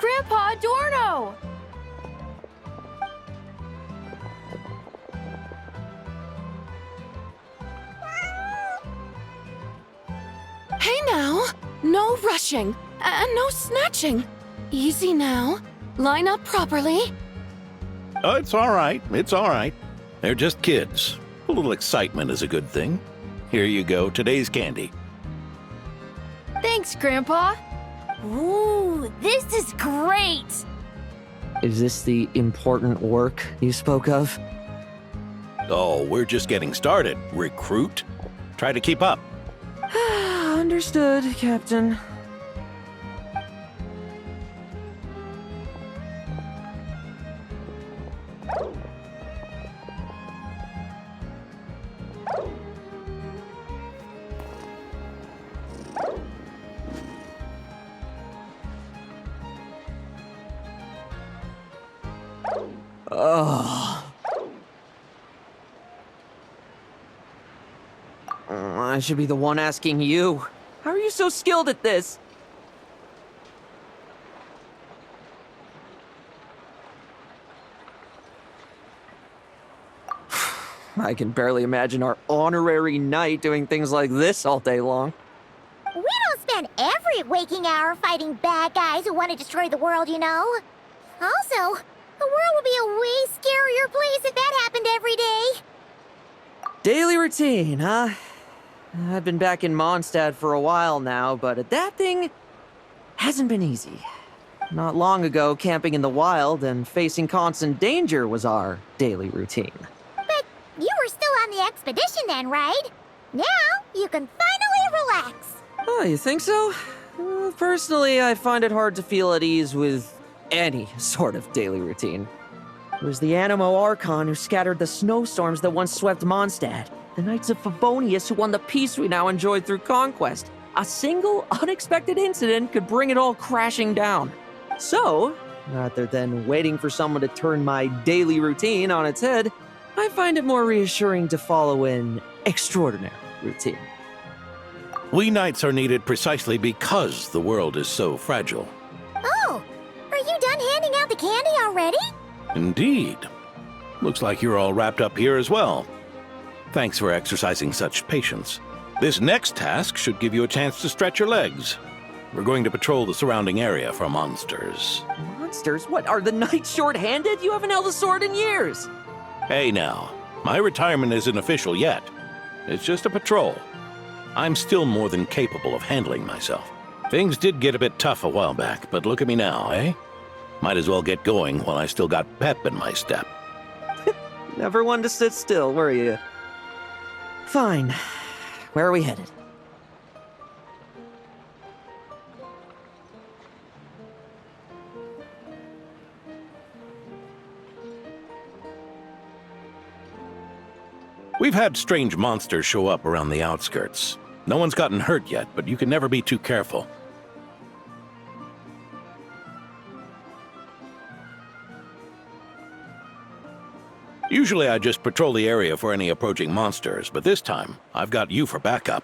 Grandpa Adorno! Hey now! No rushing, and no snatching. Easy now. Line up properly. Oh, it's all right. It's all right. They're just kids. A little excitement is a good thing. Here you go, today's candy. Thanks, Grandpa. Ooh, this is great! Is this the important work you spoke of? Oh, we're just getting started. Recruit. Try to keep up. Understood, Captain. Oh. I should be the one asking you. How are you so skilled at this? I can barely imagine our honorary knight doing things like this all day long. We don't spend every waking hour fighting bad guys who want to destroy the world, you know. Also, the world would be a way scarier place if that happened every day. Daily routine, huh? I've been back in Mondstadt for a while now, but adapting hasn't been easy. Not long ago, camping in the wild and facing constant danger was our daily routine. But you were still on the expedition then, right? Now you can finally relax. Oh, you think so? Personally, I find it hard to feel at ease with any sort of daily routine. It was the Animo Archon who scattered the snowstorms that once swept Mondstadt. The Knights of Favonius who won the peace we now enjoy through conquest. A single unexpected incident could bring it all crashing down. So, rather than waiting for someone to turn my daily routine on its head, I find it more reassuring to follow an extraordinary routine. We knights are needed precisely because the world is so fragile. Oh, are you done handing out the candy already? Indeed. Looks like you're all wrapped up here as well. Thanks for exercising such patience. This next task should give you a chance to stretch your legs. We're going to patrol the surrounding area for monsters. Monsters? What, are the knights short-handed? You haven't held a sword in years. Hey now, my retirement isn't official yet. It's just a patrol. I'm still more than capable of handling myself. Things did get a bit tough a while back, but look at me now, eh? Might as well get going while I still got pep in my step. Never one to sit still, were you? Fine. Where are we headed? We've had strange monsters show up around the outskirts. No one's gotten hurt yet, but you can never be too careful. Usually I just patrol the area for any approaching monsters, but this time, I've got you for backup.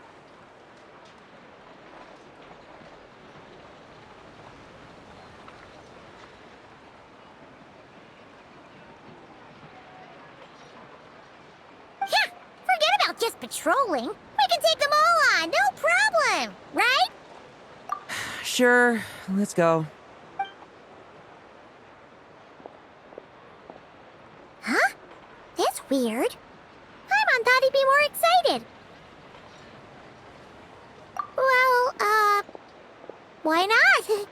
Yeah, forget about just patrolling. We can take them all on, no problem, right? Sure, let's go. Huh? That's weird. Paimon thought he'd be more excited. Well, why not?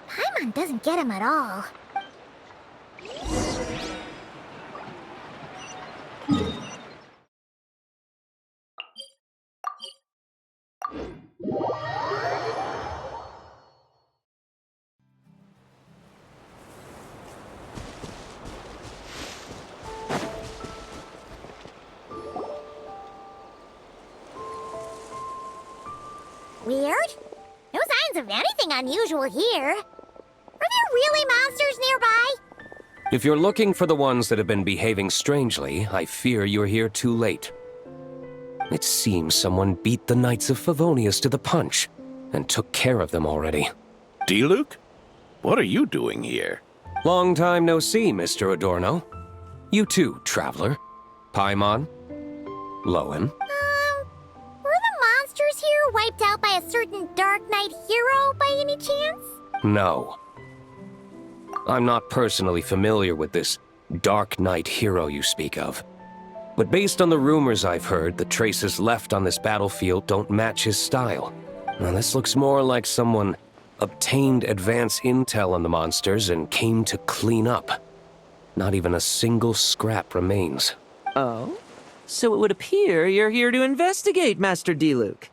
Paimon doesn't get him at all. Weird? No signs of anything unusual here. Are there really monsters nearby? If you're looking for the ones that have been behaving strangely, I fear you're here too late. It seems someone beat the Knights of Favonius to the punch, and took care of them already. Diluc? What are you doing here? Long time no see, Mr. Adorno. You too, traveler. Paimon. Lowen. Were the monsters here wiped out by a certain Dark Knight hero by any chance? No. I'm not personally familiar with this Dark Knight hero you speak of. But based on the rumors I've heard, the traces left on this battlefield don't match his style. Now, this looks more like someone obtained advance intel on the monsters and came to clean up. Not even a single scrap remains. Oh? So it would appear you're here to investigate, Master Diluc.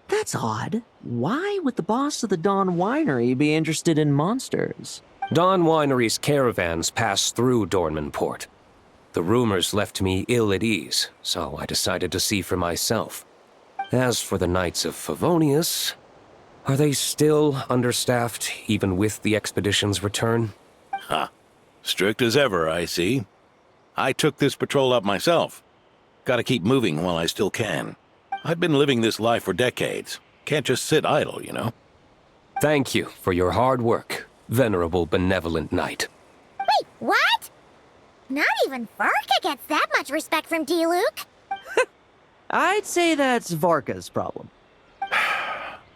That's odd. Why would the boss of the Dawn Winery be interested in monsters? Dawn Winery's caravans pass through Dornman Port. The rumors left me ill at ease, so I decided to see for myself. As for the Knights of Favonius, are they still understaffed even with the expedition's return? Ha. Strict as ever, I see. I took this patrol up myself. Gotta keep moving while I still can. I've been living this life for decades. Can't just sit idle, you know? Thank you for your hard work, venerable benevolent knight. Wait, what? Not even Varka gets that much respect from Diluc. I'd say that's Varka's problem.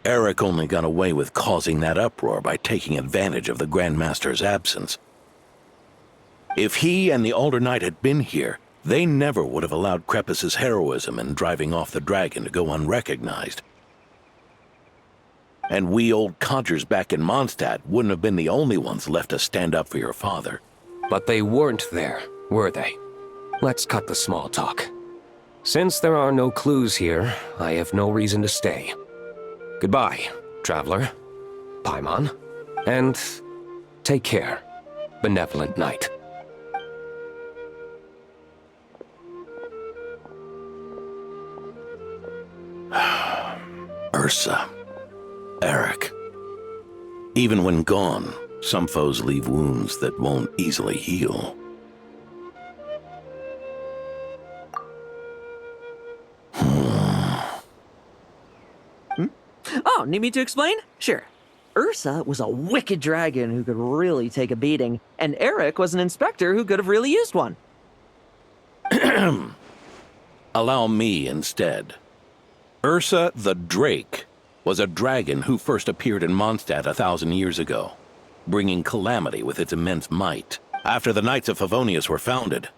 Eroch only got away with causing that uproar by taking advantage of the Grandmaster's absence. If he and the Alder Knight had been here, they never would have allowed Krepus's heroism in driving off the dragon to go unrecognized. And we old codgers back in Mondstadt wouldn't have been the only ones left to stand up for your father. But they weren't there, were they? Let's cut the small talk. Since there are no clues here, I have no reason to stay. Goodbye, traveler, Paimon, and take care, benevolent knight. Ursa. Eroch. Even when gone, some foes leave wounds that won't easily heal. Oh, need me to explain? Sure. Ursa was a wicked dragon who could really take a beating, and Eroch was an inspector who could have really used one. Allow me instead. Ursa the Drake was a dragon who first appeared in Mondstadt 1,000 years ago, bringing calamity with its immense might. After the Knights of Favonius were founded,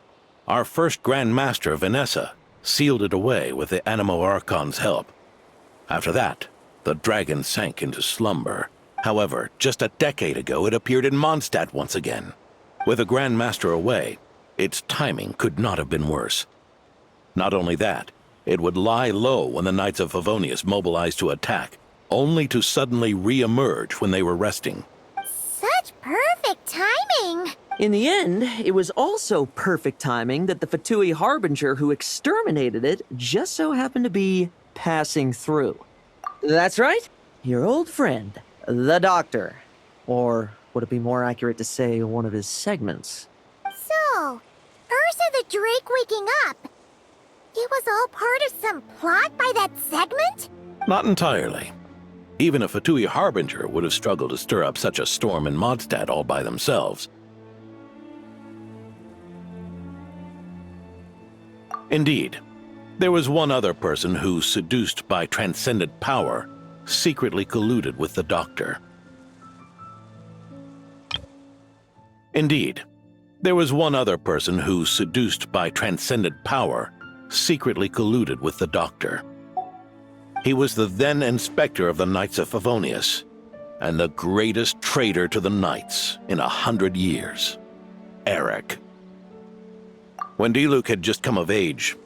our first Grand Master, Vanessa, sealed it away with the Animo Archon's help. After that, the dragon sank into slumber. However, just a decade ago, it appeared in Mondstadt once again. With the Grand Master away, its timing could not have been worse. Not only that, it would lie low when the Knights of Favonius mobilized to attack, only to suddenly re-emerge when they were resting. Such perfect timing. In the end, it was also perfect timing that the Fatui Harbinger who exterminated it just so happened to be passing through. That's right, your old friend, the Doctor. Or would it be more accurate to say one of his segments? So, Ursa the Drake waking up. It was all part of some plot by that segment? Not entirely. Even a Fatui Harbinger would have struggled to stir up such a storm in Mondstadt all by themselves. Indeed, there was one other person who, seduced by transcendent power, secretly colluded with the Doctor. Indeed, there was one other person who, seduced by transcendent power, secretly colluded with the Doctor. He was the then inspector of the Knights of Favonius, and the greatest traitor to the Knights in 100 years, Eroch. When Diluc had just come of age,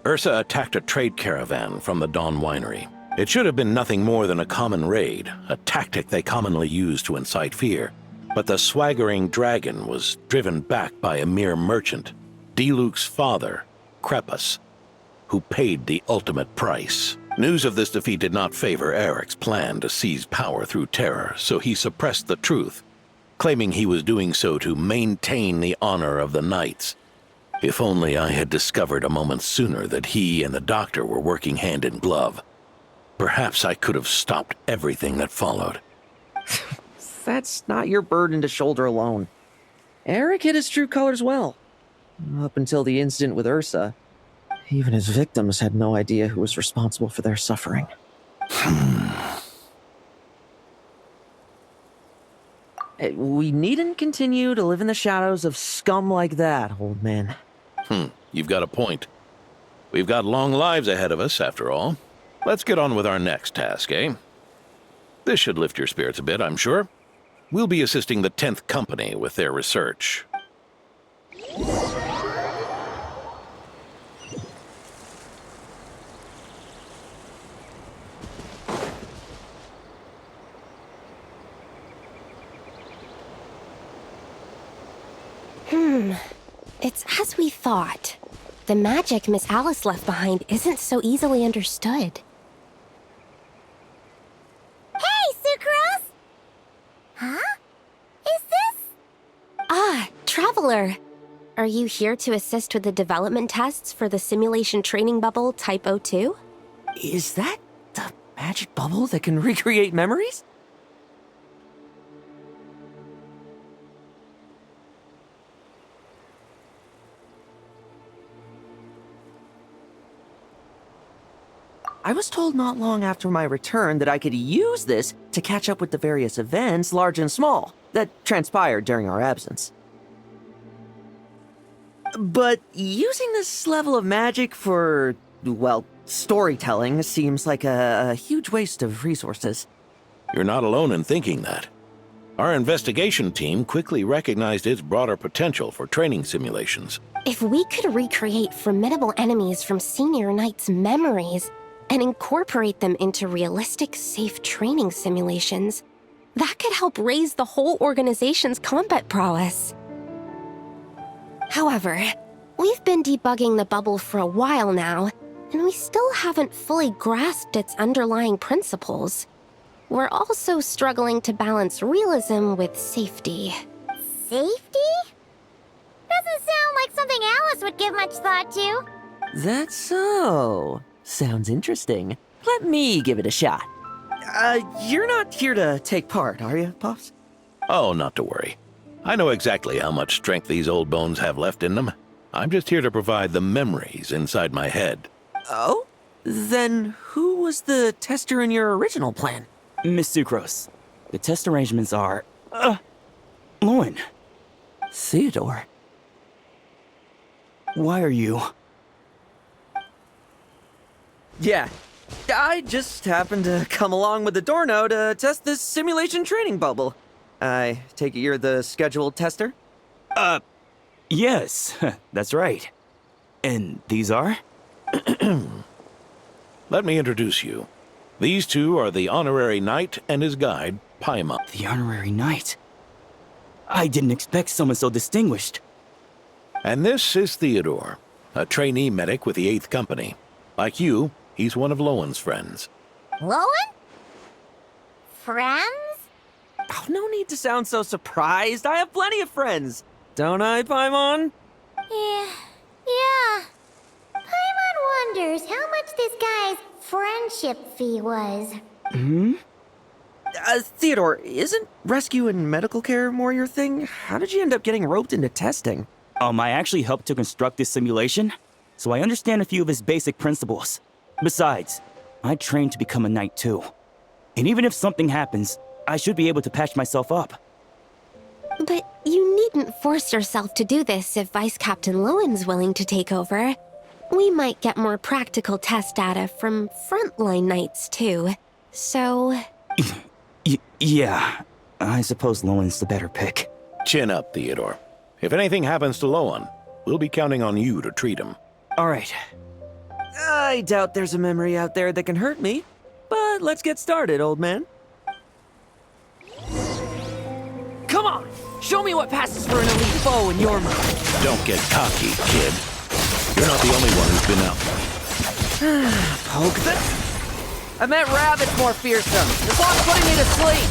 Ursa attacked a trade caravan from the Dawn Winery. It should have been nothing more than a common raid, a tactic they commonly use to incite fear. But the swaggering dragon was driven back by a mere merchant, Diluc's father, Krepus, who paid the ultimate price. News of this defeat did not favor Eroch's plan to seize power through terror, so he suppressed the truth, claiming he was doing so to maintain the honor of the Knights. If only I had discovered a moment sooner that he and the Doctor were working hand in glove. Perhaps I could have stopped everything that followed. that's not your burden to shoulder alone. Eroch hid his true colors well. Up until the incident with Ursa, even his victims had no idea who was responsible for their suffering. We needn't continue to live in the shadows of scum like that, old man. You've got a point. We've got long lives ahead of us, after all. Let's get on with our next task, eh? This should lift your spirits a bit, I'm sure. We'll be assisting the 10th Company with their research. It's as we thought. The magic Miss Alice left behind isn't so easily understood. Hey, Sucrose! Huh? Is this? Ah, Traveler! Are you here to assist with the development tests for the simulation training bubble Type 02? Is that the magic bubble that can recreate memories? I was told not long after my return that I could use this to catch up with the various events, large and small, that transpired during our absence. But using this level of magic for, well, storytelling seems like a huge waste of resources. You're not alone in thinking that. Our investigation team quickly recognized its broader potential for training simulations. If we could recreate formidable enemies from Senior Knight's memories and incorporate them into realistic, safe training simulations, that could help raise the whole organization's combat prowess. However, we've been debugging the bubble for a while now, and we still haven't fully grasped its underlying principles. We're also struggling to balance realism with safety. Safety? Doesn't sound like something Alice would give much thought to. That's so. Sounds interesting. Let me give it a shot. You're not here to take part, are you, Pops? Oh, not to worry. I know exactly how much strength these old bones have left in them. I'm just here to provide the memories inside my head. Oh? Then who was the tester in your original plan? Miss Sucrose, the test arrangements are... Lauren, Theodore. why are you... Yeah, I just happened to come along with Adorno to test this simulation training bubble. I take it you're the scheduled tester? Yes, that's right. And these are? Let me introduce you. These two are the honorary knight and his guide, Paimon. The honorary knight. I didn't expect someone so distinguished. And this is Theodore, a trainee medic with the 8th Company. Like you, he's one of Lowen's friends. Lowen? Friends? Oh, no need to sound so surprised. I have plenty of friends. Don't I, Paimon? Yeah. Paimon wonders how much this guy's friendship fee was. Theodore, isn't rescue and medical care more your thing? How did you end up getting roped into testing? I actually helped to construct this simulation, so I understand a few of his basic principles. Besides, I trained to become a knight too. And even if something happens, I should be able to patch myself up. But you needn't force yourself to do this if Vice Captain Lowen's willing to take over. We might get more practical test data from frontline knights too. So... Yeah, I suppose Lowen's the better pick. Chin up, Theodore. If anything happens to Lowen, we'll be counting on you to treat him. All right. I doubt there's a memory out there that can hurt me, but let's get started, old man. Come on! Show me what passes for an elite foe in your mind. Don't get cocky, kid. You're not the only one who's been out. Poke the... I meant rabbits more fearsome. This log's putting me to sleep.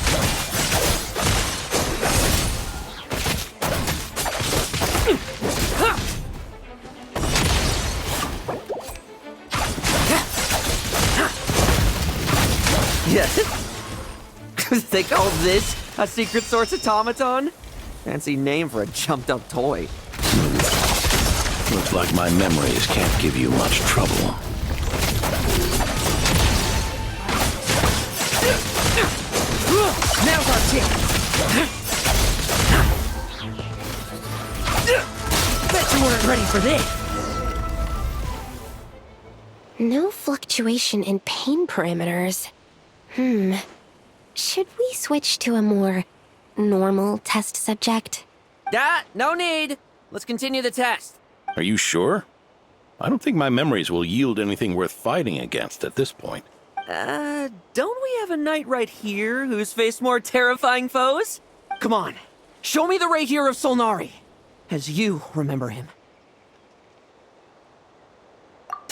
Yes. They call this A secret source automaton? Fancy name for a jumped-up toy. Looks like my memories can't give you much trouble. Now's our chance! Bet you weren't ready for this! No fluctuation in pain parameters. Should we switch to a more normal test subject? No need! Let's continue the test. Are you sure? I don't think my memories will yield anything worth fighting against at this point. Don't we have a knight right here who's faced more terrifying foes? Come on, show me the Rahier of Solnari, as you remember him.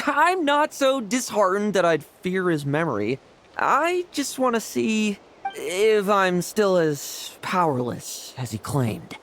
I'm not so disheartened that I'd fear his memory. I just want to see if I'm still as powerless as he claimed.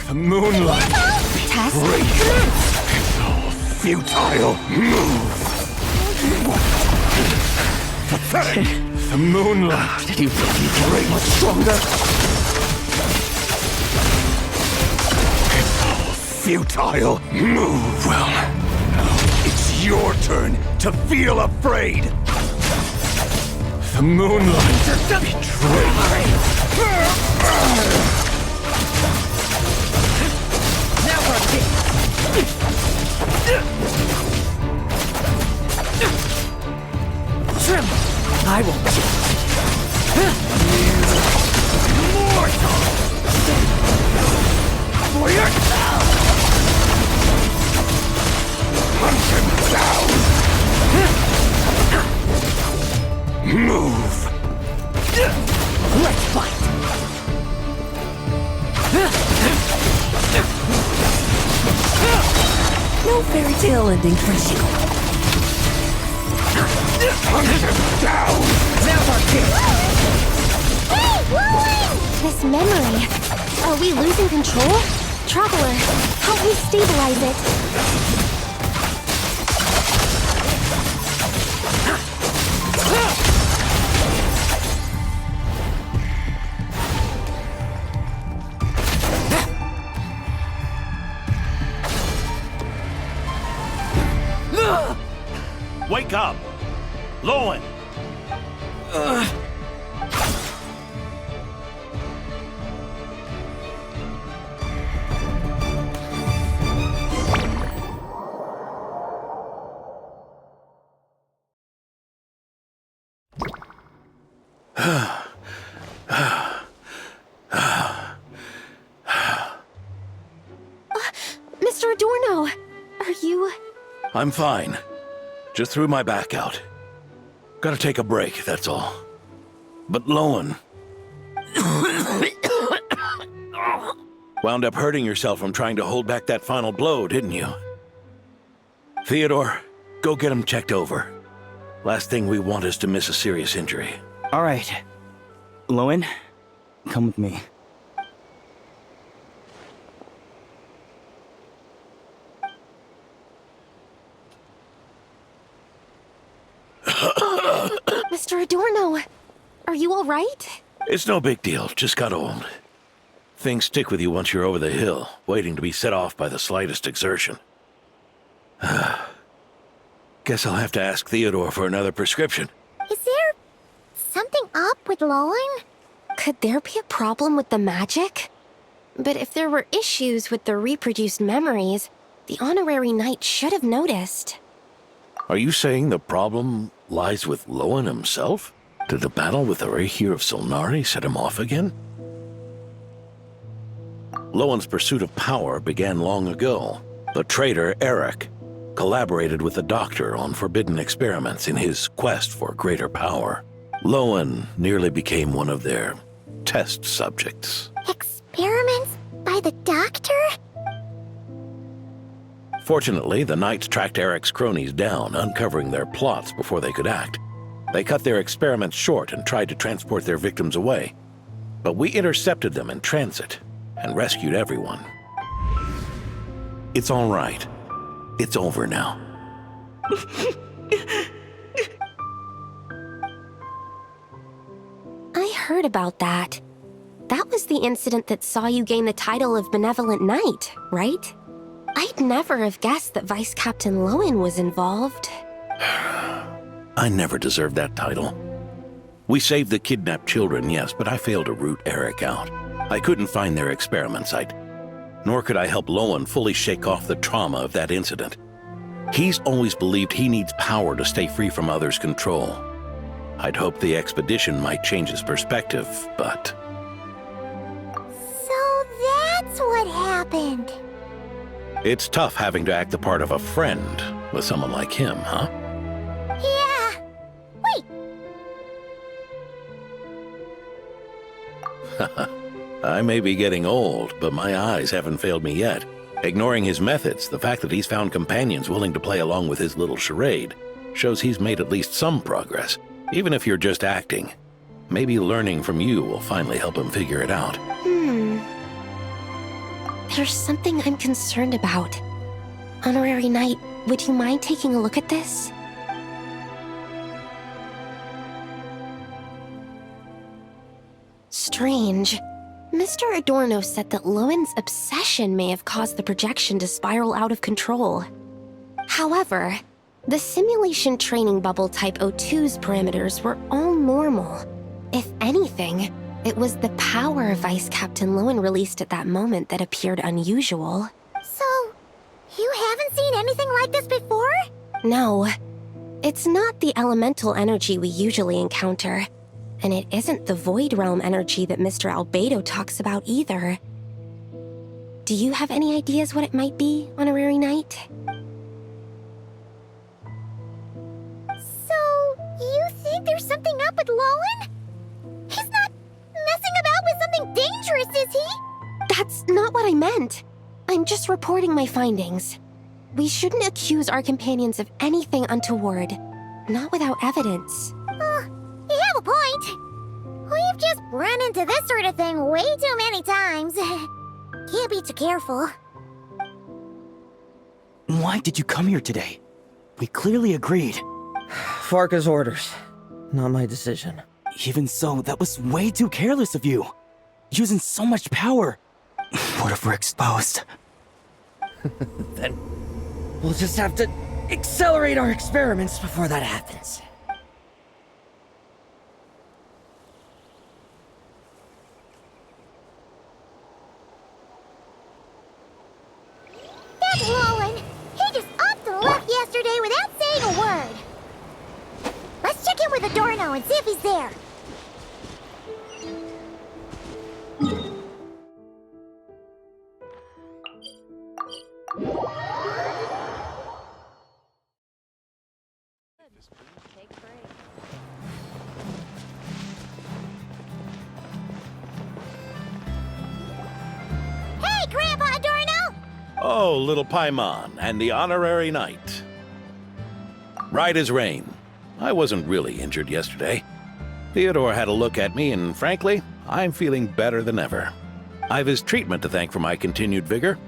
The moonlight! Test? It's all futile. Move! Pathetic! The moonlight! Did you think you could break much stronger? It's all futile. Move! Well, now it's your turn to feel afraid! The moonlight betrayed me! Tremble! I won't Mortal! For yourself! Hunt him down! Move! Let's fight! No fairy tale ending for you. Hunt him down! Now's our chance! Hey, Lowen! This memory. Are we losing control? Traveler, help me stabilize it. Wake up! Lowen! Mr. Adorno, are you... I'm fine. Just threw my back out. Gotta take a break, that's all. But Lowen... wound up hurting yourself from trying to hold back that final blow, didn't you? Theodore, go get him checked over. Last thing we want is to miss a serious injury. All right. Lowen, come with me. Mr. Adorno, are you all right? It's no big deal, just got old. Things stick with you once you're over the hill, waiting to be set off by the slightest exertion. Guess I'll have to ask Theodore for another prescription. Is there something up with Lowen? Could there be a problem with the magic? But if there were issues with the reproduced memories, the honorary knight should have noticed. Are you saying the problem lies with Lowen himself? Did the battle with the Rahier of Solnari set him off again? Lowen's pursuit of power began long ago. The traitor, Eroch, collaborated with the Doctor on forbidden experiments in his quest for greater power. Lowen nearly became one of their test subjects. Experiments by the Doctor? Fortunately, the Knights tracked Eroch's cronies down, uncovering their plots before they could act. They cut their experiments short and tried to transport their victims away. But we intercepted them in transit and rescued everyone. It's all right. It's over now. I heard about that. That was the incident that saw you gain the title of Benevolent Knight, right? I'd never have guessed that Vice Captain Lowen was involved. I never deserved that title. We saved the kidnapped children, yes, but I failed to root Eroch out. I couldn't find their experiment site, nor could I help Lowen fully shake off the trauma of that incident. He's always believed he needs power to stay free from others' control. I'd hoped the expedition might change his perspective, but... So that's what happened. It's tough having to act the part of a friend with someone like him, huh? Yeah. Wait. I may be getting old, but my eyes haven't failed me yet. Ignoring his methods, the fact that he's found companions willing to play along with his little charade shows he's made at least some progress, even if you're just acting. Maybe learning from you will finally help him figure it out. There's something I'm concerned about. Honorary Knight, would you mind taking a look at this? Strange. Mr. Adorno said that Lowen's obsession may have caused the projection to spiral out of control. However, the simulation training bubble Type O2's parameters were all normal. If anything, it was the power Vice Captain Lowen released at that moment that appeared unusual. So, you haven't seen anything like this before? No, it's not the elemental energy we usually encounter. And it isn't the Void Realm energy that Mr. Albedo talks about either. Do you have any ideas what it might be, Honorary Knight? So, you think there's something up with Lowen? He's not messing about with something dangerous, is he? That's not what I meant. I'm just reporting my findings. We shouldn't accuse our companions of anything untoward. Not without evidence. You have a point. We've just run into this sort of thing way too many times. Can't be too careful. Why did you come here today? We clearly agreed. Farka's orders. Not my decision. Even so, that was way too careless of you. Using so much power. What if we're exposed? Then we'll just have to accelerate our experiments before that happens. That Lowen, he just upped and left yesterday without saying a word. Let's check in with Adorno and see if he's there. Hey, Grandpa Adorno! Oh, little Paimon and the Honorary Knight. Right as rain. I wasn't really injured yesterday. Theodore had a look at me, and frankly, I'm feeling better than ever. I've his treatment to thank for my continued vigor.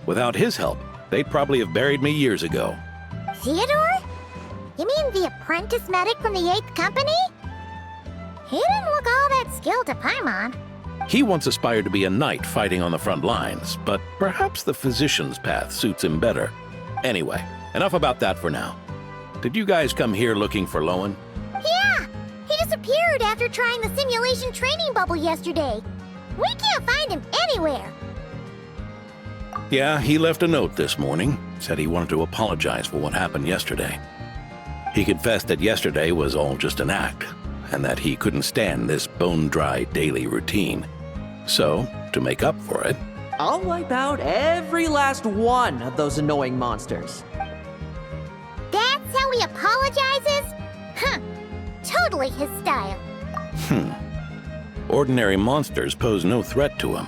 Without his help, they'd probably have buried me years ago. Theodore? You mean the apprentice medic from the 8th Company? He didn't look all that skilled to Paimon. He once aspired to be a knight fighting on the front lines, but perhaps the physician's path suits him better. Anyway, enough about that for now. Did you guys come here looking for Lowen? Yeah! He disappeared after trying the simulation training bubble yesterday. We can't find him anywhere. Yeah, he left a note this morning. Said he wanted to apologize for what happened yesterday. He confessed that yesterday was all just an act, and that he couldn't stand this bone-dry daily routine. So, to make up for it, I'll wipe out every last one of those annoying monsters. That's how he apologizes? Huh. Totally his style. Ordinary monsters pose no threat to him.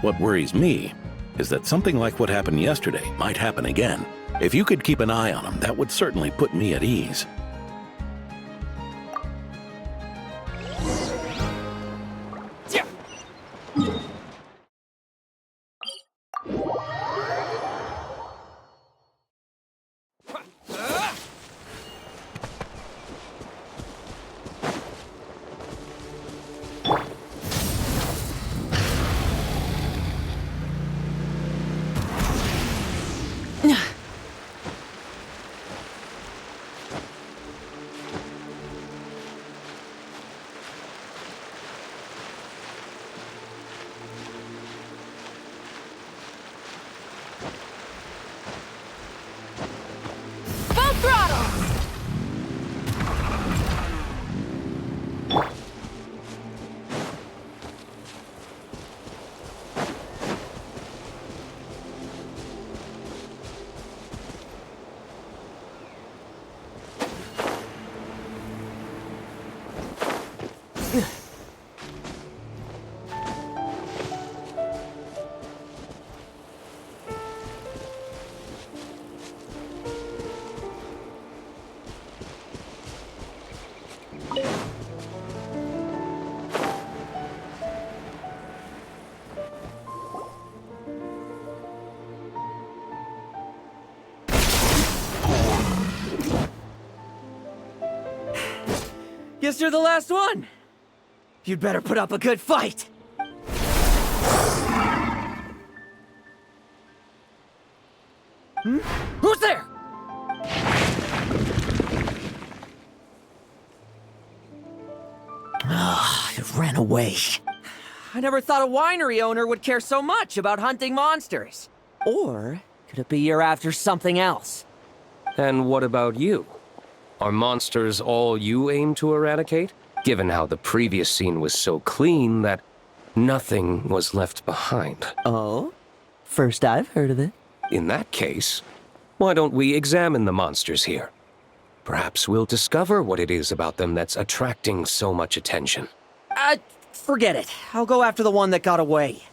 What worries me is that something like what happened yesterday might happen again. If you could keep an eye on him, that would certainly put me at ease. Full throttle! Guess you're the last one. You'd better put up a good fight. Who's there? It ran away. I never thought a winery owner would care so much about hunting monsters. Or could it be you're after something else? And what about you? Are monsters all you aim to eradicate? Given how the previous scene was so clean that nothing was left behind. Oh? First I've heard of it. In that case, why don't we examine the monsters here? Perhaps we'll discover what it is about them that's attracting so much attention. Forget it. I'll go after the one that got away.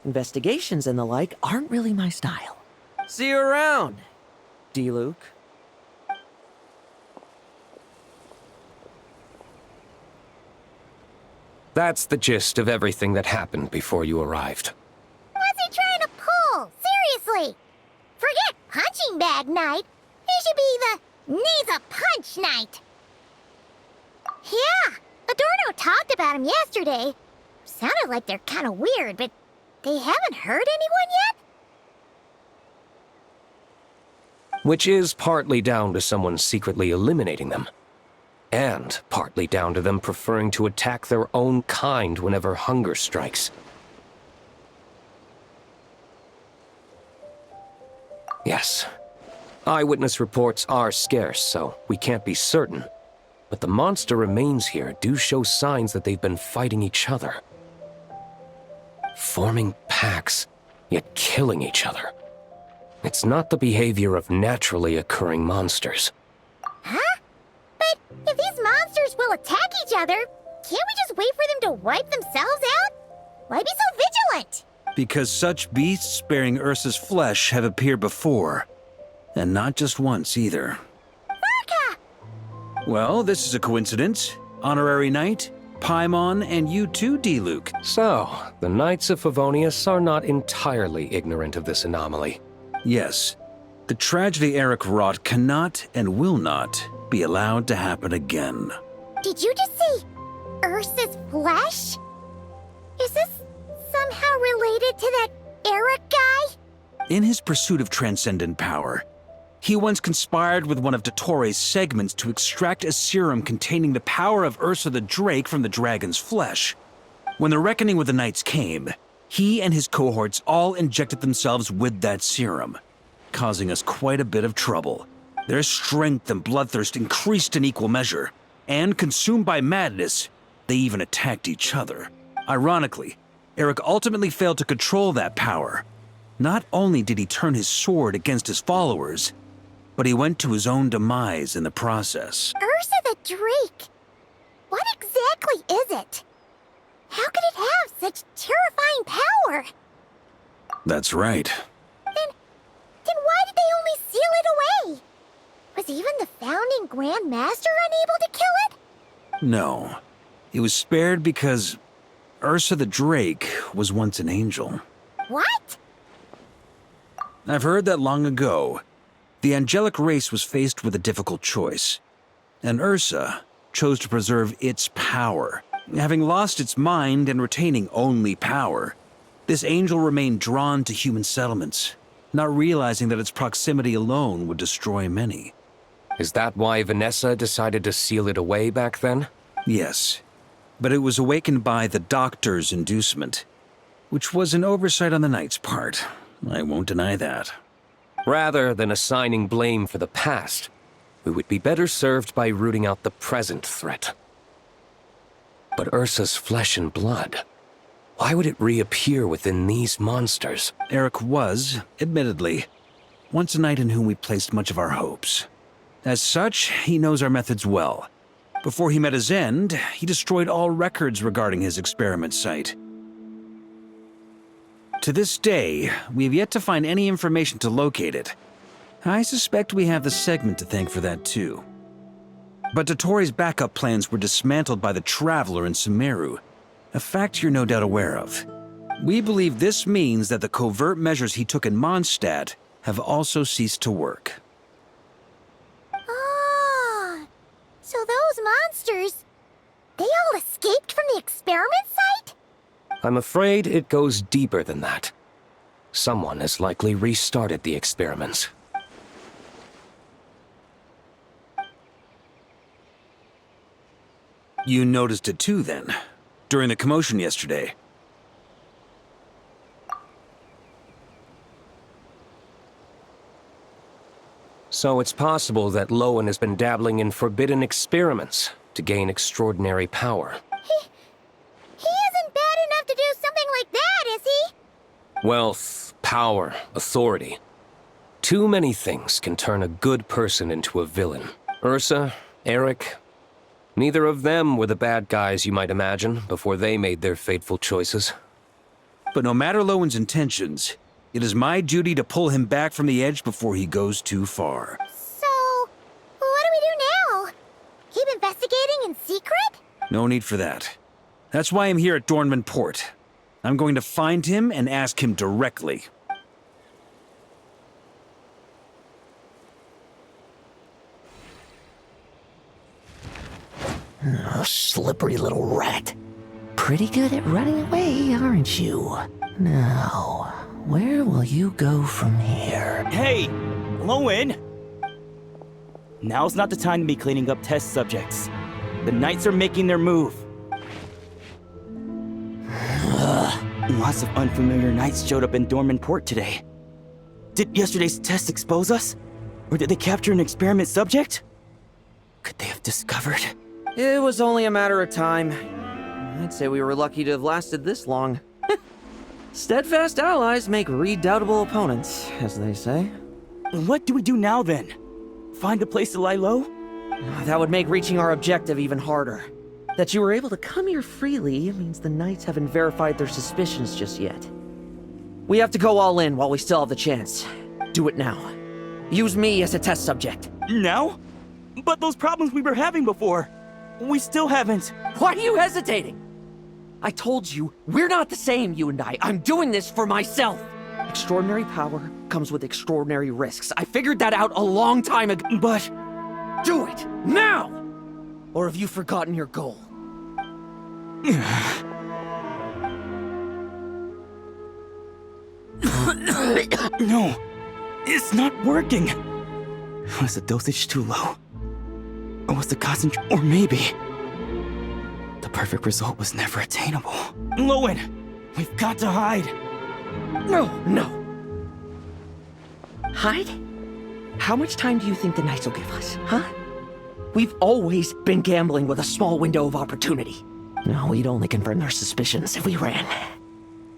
Investigations and the like aren't really my style. See you around, Diluc. That's the gist of everything that happened before you arrived. What's he trying to pull? Seriously. Forget punching bag night. It should be the needs a punch night. Yeah, Adorno talked about him yesterday. Sounded like they're kind of weird, but they haven't hurt anyone yet? Which is partly down to someone secretly eliminating them. And partly down to them preferring to attack their own kind whenever hunger strikes. Yes. Eyewitness reports are scarce, so we can't be certain. But the monster remains here do show signs that they've been fighting each other. Forming packs, yet killing each other. It's not the behavior of naturally occurring monsters. Huh? But if these monsters will attack each other, can't we just wait for them to wipe themselves out? Why be so vigilant? Because such beasts bearing Ursa's flesh have appeared before. And not just once, either. Varka! Well, this is a coincidence. Honorary Knight, Paimon, and you too, Diluc. So, the Knights of Favonius are not entirely ignorant of this anomaly. Yes. The tragedy Eroch wrought cannot and will not be allowed to happen again. Did you just say Ursa's flesh? Is this somehow related to that Eroch guy? In his pursuit of transcendent power, he once conspired with one of Dottores' segments to extract a serum containing the power of Ursa the Drake from the dragon's flesh. When the reckoning with the Knights came, he and his cohorts all injected themselves with that serum, causing us quite a bit of trouble. Their strength and bloodthirst increased in equal measure, and consumed by madness, they even attacked each other. Ironically, Eroch ultimately failed to control that power. Not only did he turn his sword against his followers, but he went to his own demise in the process. Ursa the Drake. What exactly is it? How could it have such terrifying power? That's right. Then why did they only seal it away? Was even the founding Grand Master unable to kill it? No. It was spared because Ursa the Drake was once an angel. What? I've heard that long ago, the angelic race was faced with a difficult choice, and Ursa chose to preserve its power. Having lost its mind and retaining only power, this angel remained drawn to human settlements, not realizing that its proximity alone would destroy many. Is that why Vanessa decided to seal it away back then? Yes, but it was awakened by the Doctor's inducement, which was an oversight on the Knight's part. I won't deny that. Rather than assigning blame for the past, we would be better served by rooting out the present threat. But Ursa's flesh and blood, why would it reappear within these monsters? Eroch was, admittedly, once a knight in whom we placed much of our hopes. As such, he knows our methods well. Before he met his end, he destroyed all records regarding his experiment site. To this day, we have yet to find any information to locate it. I suspect we have the segment to thank for that too. But Dottoro's backup plans were dismantled by the Traveler in Sumeru, a fact you're no doubt aware of. We believe this means that the covert measures he took in Mondstadt have also ceased to work. Ah, so those monsters, they all escaped from the experiment site? I'm afraid it goes deeper than that. Someone has likely restarted the experiments. You noticed it too, then, during the commotion yesterday. So it's possible that Lowen has been dabbling in forbidden experiments to gain extraordinary power. He isn't bad enough to do something like that, is he? Wealth, power, authority. Too many things can turn a good person into a villain. Ursa, Eroch, neither of them were the bad guys you might imagine before they made their fateful choices. But no matter Lowen's intentions, it is my duty to pull him back from the edge before he goes too far. So, what do we do now? Keep investigating in secret? No need for that. That's why I'm here at Dornman Port. I'm going to find him and ask him directly. Oh, slippery little rat. Pretty good at running away, aren't you? Now, where will you go from here? Hey, Lowen! Now's not the time to be cleaning up test subjects. The Knights are making their move. Lots of unfamiliar Knights showed up in Dorman Port today. Did yesterday's test expose us? Or did they capture an experiment subject? Could they have discovered? It was only a matter of time. I'd say we were lucky to have lasted this long. Steadfast allies make redoubtable opponents, as they say. What do we do now then? Find a place to lie low? That would make reaching our objective even harder. That you were able to come here freely means the Knights haven't verified their suspicions just yet. We have to go all in while we still have the chance. Do it now. Use me as a test subject. Now? But those problems we were having before, we still haven't. Why are you hesitating? I told you, we're not the same, you and I. I'm doing this for myself. Extraordinary power comes with extraordinary risks. I figured that out a long time ago. But do it, now! Or have you forgotten your goal? No, it's not working. Was the dosage too low? Or was the concentration? Or maybe the perfect result was never attainable. Lowen, we've got to hide. No. Hide? How much time do you think the Knights will give us, huh? We've always been gambling with a small window of opportunity. No, we'd only confirm their suspicions if we ran.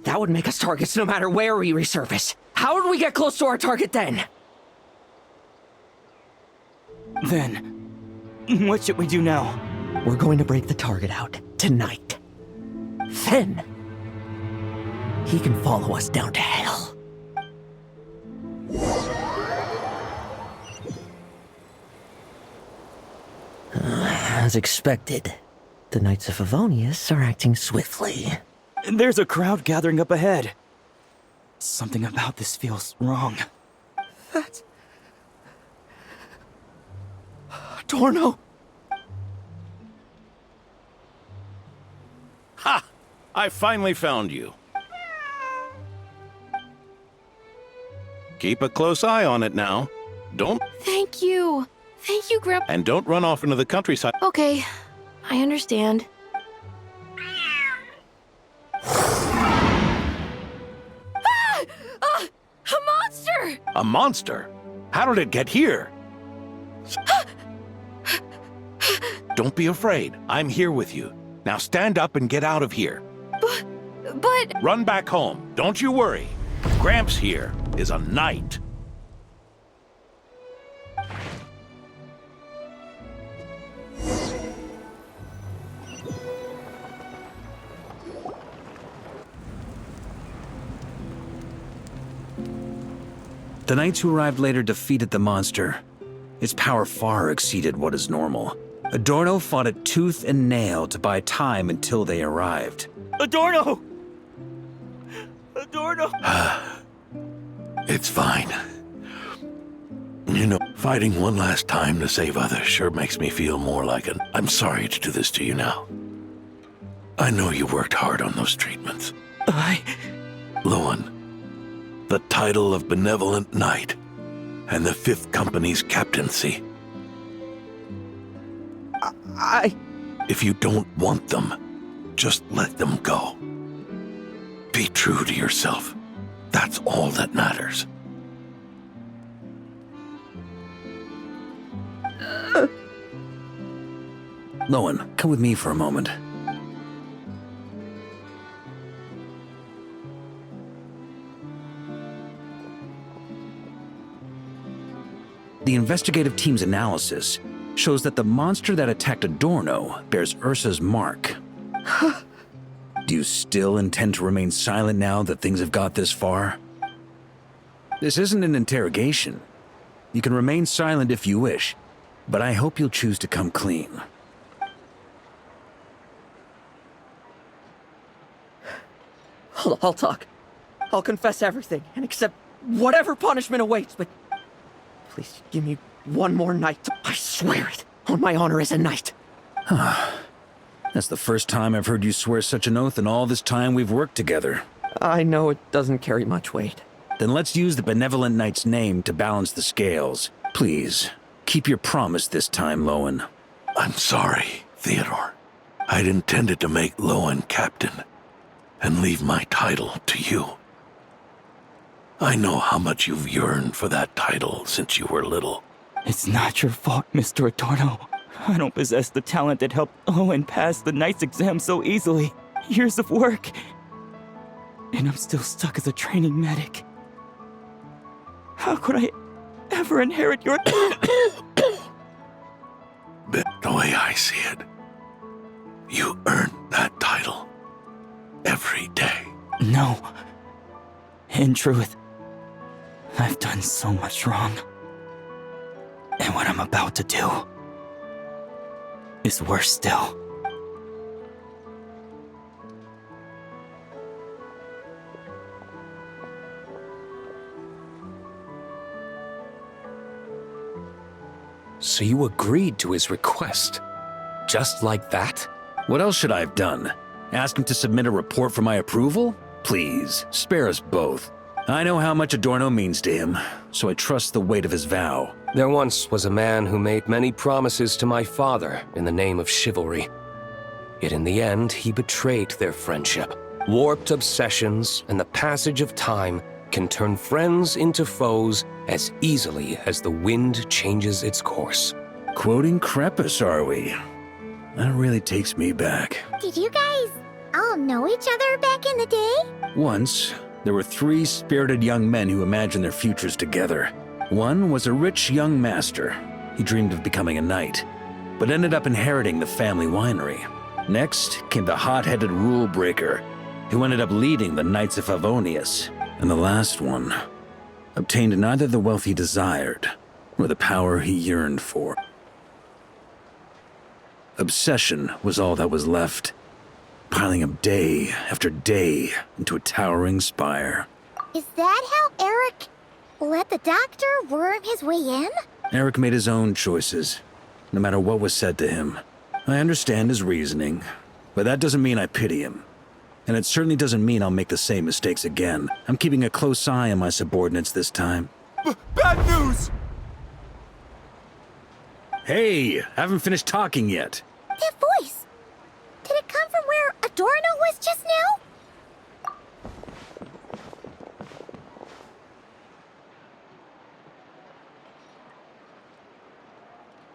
That would make us targets no matter where we resurface. How would we get close to our target then? Then, what should we do now? We're going to break the target out tonight. Then, he can follow us down to hell. As expected, the Knights of Favonius are acting swiftly. There's a crowd gathering up ahead. Something about this feels wrong. That's... Adorno! Ha! I finally found you. Keep a close eye on it now. Don't... Thank you. Thank you, Grandpa. And don't run off into the countryside. Okay, I understand. A monster! A monster? How did it get here? Don't be afraid. I'm here with you. Now stand up and get out of here. But... Run back home. Don't you worry. Gramps here is a knight. The knights who arrived later defeated the monster. Its power far exceeded what is normal. Adorno fought it tooth and nail to buy time until they arrived. Adorno! Adorno! It's fine. You know, fighting one last time to save others sure makes me feel more like an... I'm sorry to do this to you now. I know you worked hard on those treatments. Lowen, the title of Benevolent Knight and the 5th Company's captaincy. If you don't want them, just let them go. Be true to yourself. That's all that matters. Lowen, come with me for a moment. The investigative team's analysis shows that the monster that attacked Adorno bears Ursa's mark. Do you still intend to remain silent now that things have got this far? This isn't an interrogation. You can remain silent if you wish, but I hope you'll choose to come clean. Hold on, I'll talk. I'll confess everything and accept whatever punishment awaits, but please give me one more night. I swear it, on my honor as a knight. That's the first time I've heard you swear such an oath in all this time we've worked together. I know it doesn't carry much weight. Then let's use the Benevolent Knight's name to balance the scales. Please, keep your promise this time, Lowen. I'm sorry, Theodore. I'd intended to make Lowen captain and leave my title to you. I know how much you've yearned for that title since you were little. It's not your fault, Mr. Adorno. I don't possess the talent that helped Owen pass the knight's exam so easily. Years of work. And I'm still stuck as a training medic. How could I ever inherit your... But the way I see it, you earned that title every day. No. In truth, I've done so much wrong. And what I'm about to do is worse still. So you agreed to his request? Just like that? What else should I have done? Ask him to submit a report for my approval? Please, spare us both. I know how much Adorno means to him, so I trust the weight of his vow. There once was a man who made many promises to my father in the name of chivalry. Yet in the end, he betrayed their friendship. Warped obsessions and the passage of time can turn friends into foes as easily as the wind changes its course. Quoting Crepus, are we? That really takes me back. Did you guys all know each other back in the day? Once, there were 3 spirited young men who imagined their futures together. One was a rich young master. He dreamed of becoming a knight, but ended up inheriting the family winery. Next came the hot-headed rule breaker, who ended up leading the Knights of Favonius. And the last one obtained neither the wealth he desired, nor the power he yearned for. Obsession was all that was left, piling up day after day into a towering spire. Is that how Eroch let the doctor worm his way in? Eroch made his own choices, no matter what was said to him. I understand his reasoning, but that doesn't mean I pity him. And it certainly doesn't mean I'll make the same mistakes again. I'm keeping a close eye on my subordinates this time. Bad news! Hey, haven't finished talking yet. That voice! Did it come from where Adorno was just now?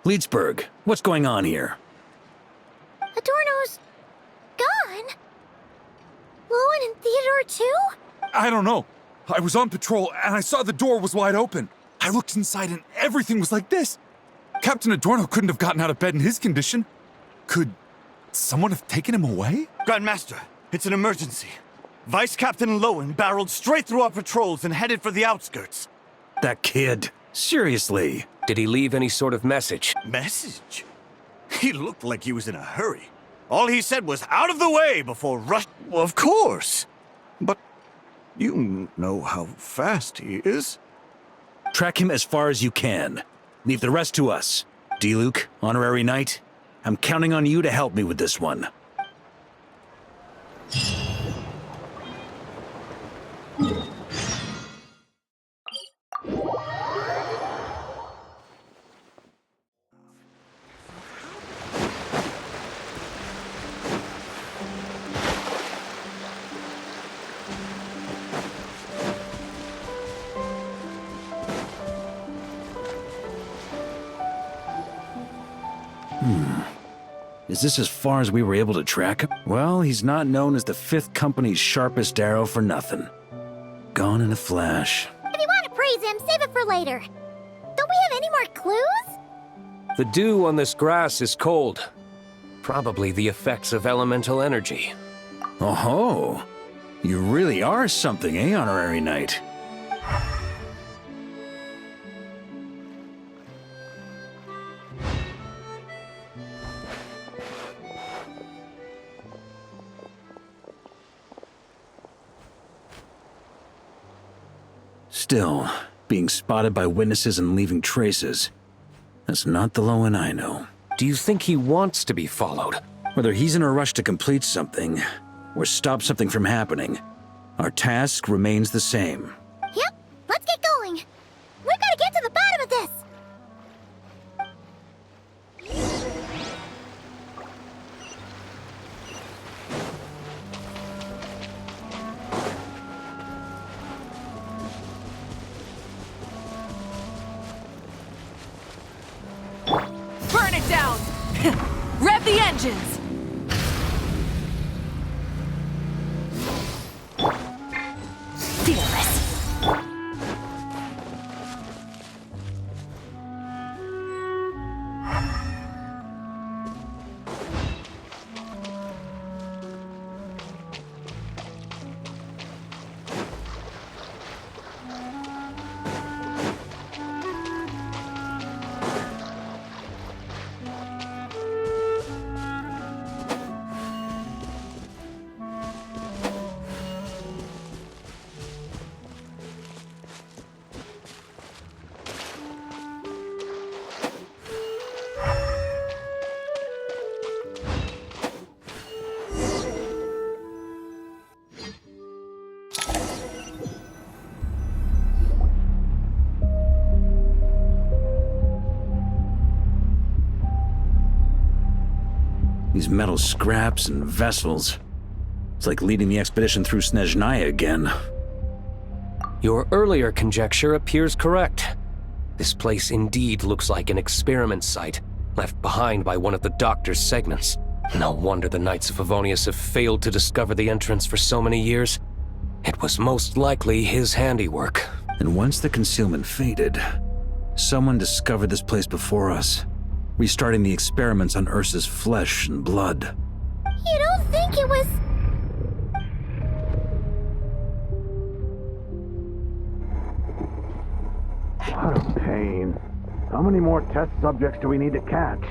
Leedsburg, what's going on here? Adorno's gone? Lowen and Theodore too? I don't know. I was on patrol and I saw the door was wide open. I looked inside and everything was like this. Captain Adorno couldn't have gotten out of bed in his condition. Could someone have taken him away? Grandmaster, it's an emergency. Vice Captain Lowen barreled straight through our patrols and headed for the outskirts. That kid. Seriously. Did he leave any sort of message? Message? He looked like he was in a hurry. All he said was out of the way before rush. Well, of course. But you know how fast he is. Track him as far as you can. Leave the rest to us. Diluc, honorary knight, I'm counting on you to help me with this one. Is this as far as we were able to track him? Well, he's not known as the 5th Company's sharpest arrow for nothing. Gone in a flash. If you want to praise him, save it for later. Don't we have any more clues? The dew on this grass is cold. Probably the effects of elemental energy. Oh-ho. You really are something, eh, honorary knight? Still, being spotted by witnesses and leaving traces, that's not the Lowen I know. Do you think he wants to be followed? Whether he's in a rush to complete something, or stop something from happening, our task remains the same. Yep, let's get going. We've got to get to the bottom of this. Burn it down! Rev the engines! Fearless. These metal scraps and vessels. It's like leading the expedition through Snezhnaya again. Your earlier conjecture appears correct. This place indeed looks like an experiment site, left behind by one of the Doctor's segments. No wonder the Knights of Favonius have failed to discover the entrance for so many years. It was most likely his handiwork. And once the concealment faded, someone discovered this place before us, restarting the experiments on Ursa's flesh and blood. You don't think it was... What a pain. How many more test subjects do we need to catch?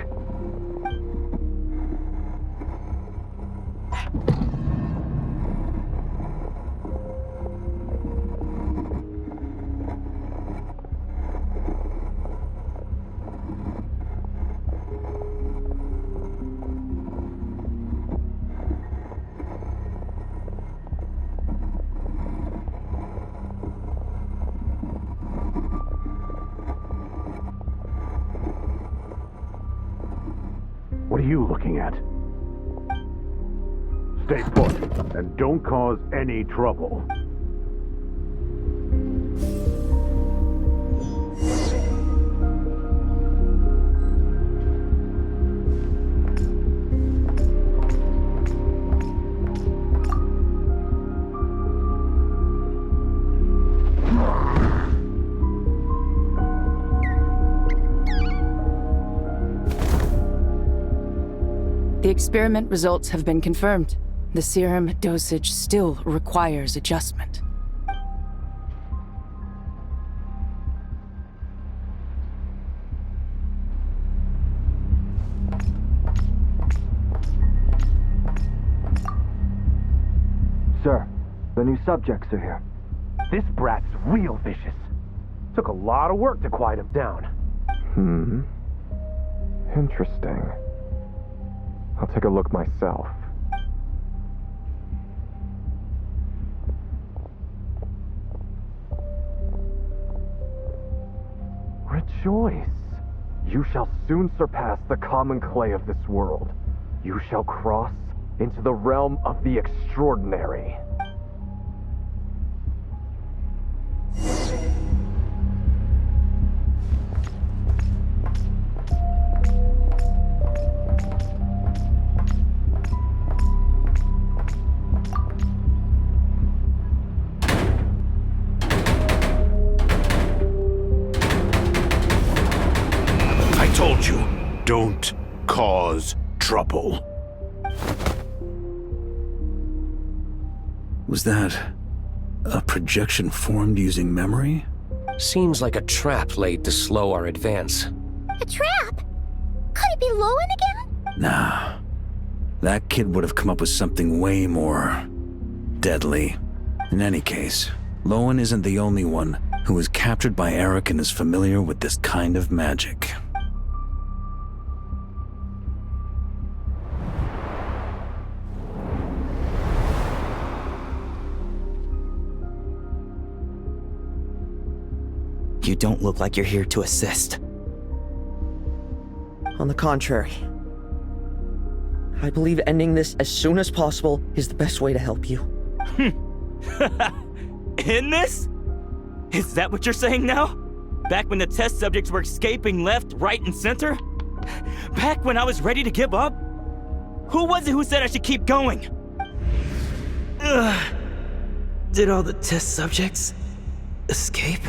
What are you looking at? Stay put, and don't cause any trouble. The experiment results have been confirmed. The serum dosage still requires adjustment. Sir, the new subjects are here. This brat's real vicious. Took a lot of work to quiet him down. Interesting. I'll take a look myself. Rejoice! You shall soon surpass the common clay of this world. You shall cross into the realm of the extraordinary. Told you, don't cause trouble. Was that a projection formed using memory? Seems like a trap laid to slow our advance. A trap? Could it be Lowen again? Nah. That kid would have come up with something way more deadly. In any case, Lowen isn't the only one who was captured by Eroch and is familiar with this kind of magic. You don't look like you're here to assist. On the contrary, I believe ending this as soon as possible is the best way to help you. In this? Is that what you're saying now? Back when the test subjects were escaping left, right, and center? Back when I was ready to give up? Who was it who said I should keep going? Did all the test subjects escape?